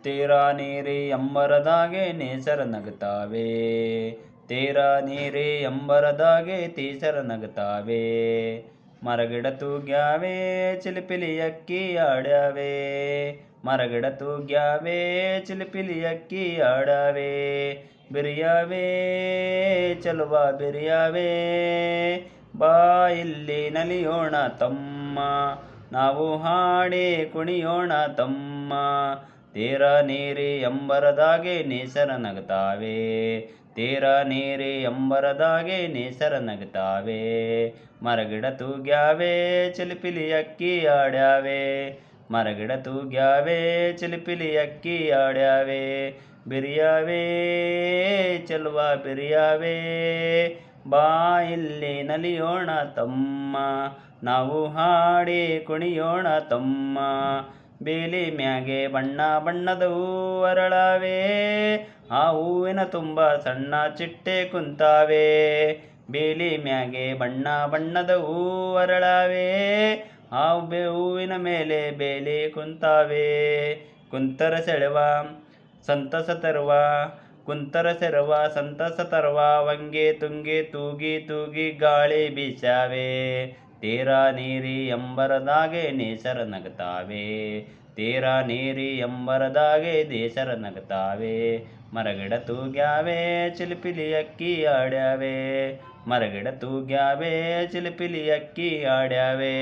ತೀರ ನೀರಿ ಅಂಬರದಾಗೆ ನೇಸರ ನಗುತ್ತಾವೆ. ತೀರ ನೀರಿ ಅಂಬರದಾಗೆ ತೀಸರ ನಗುತ್ತಾವೆ. ಮರಗಿಡ ತೂಗ್ಯಾವೆ ಚಿಲಿಪಿಲಿ ಅಕ್ಕಿ ಆಡ್ಯಾವೆ. ಮರಗಿಡ ತೂಗ್ಯಾವೆ ಚಿಲಿಪಿಲಿ ಅಕ್ಕಿ ಆಡ್ಯಾವೆ. ಬಿರಿಯಾವೆ ಚಲುವ ಬಿರಿಯಾವೆ. ಬಾ ಇಲ್ಲಿ ನಲಿಯೋಣ ತಮ್ಮ, ನಾವು ಹಾಡಿ ಕುಣಿಯೋಣ ತಮ್ಮ. ತೀರ ನೀರಿ ಅಂಬರದಾಗೆ ನೇಸರ ನಗುತ್ತಾವೆ. ತೀರ ನೀರಿ ಅಂಬರದಾಗೆ ನೇಸರ ನಗುತ್ತಾವೆ. ಮರಗಿಡ ತೂಗ್ಯಾವೆ ಚಿಲಿಪಿಲಿ ಅಕ್ಕಿ ಆಡ್ಯಾವೆ. ಮರಗಿಡ ತೂಗ್ಯಾವೆ ಚಿಲಿಪಿಲಿ ಅಕ್ಕಿ ಆಡ್ಯಾವೆ. ಬಿರಿಯಾವೆ ಚಲುವ ಬಿರಿಯಾವೆ. ಬಾ ಇಲ್ಲಿ ನಲಿಯೋಣ ತಮ್ಮ, ನಾವು ಹಾಡಿ ಕುಣಿಯೋಣ ತಮ್ಮ. ಬೇಲಿ ಮ್ಯಾಗೆ ಬಣ್ಣ ಬಣ್ಣದ ಹೂವು ಅರಳಾವೆ. ಆ ಹೂವಿನ ತುಂಬ ಸಣ್ಣ ಚಿಟ್ಟೆ ಕುಂತಾವೆ. ಬೇಲಿ ಮ್ಯಾಗೆ ಬಣ್ಣ ಬಣ್ಣದ ಹೂವು ಅರಳಾವೆ. ಆ ಹೂವಿನ ಮೇಲೆ ಬೇಲಿ ಕುಂತಾವೆ. ಕುಂತರ ಸೆಳೆವ ಸಂತಸ ತರುವ, ಕುಂತರ ಸೆರವ ಸಂತಸ ತರುವ. ವಂಗೆ ತುಂಗೆ ತೂಗಿ ತೂಗಿ ಗಾಳಿ ಬೀಸಾವೆ. ತೀರ ನೀರಿ ಅಂಬರದಾಗೆ ನೇಸರ ನಗುತ್ತಾವೆ. ತೀರ ನೀರಿ ಅಂಬರದಾಗೆ ನೇಸರ ನಗುತ್ತಾವೆ. ಮರಗಿಡ ತೂಗ್ಯಾವೆ ಚಿಲಿಪಿಲಿ ಅಕ್ಕಿ ಆಡ್ಯಾವೆ. ಮರಗಿಡ ತೂಗ್ಯಾವೆ ಚಿಲಿಪಿಲಿ ಅಕ್ಕಿ ಆಡ್ಯಾವೆ.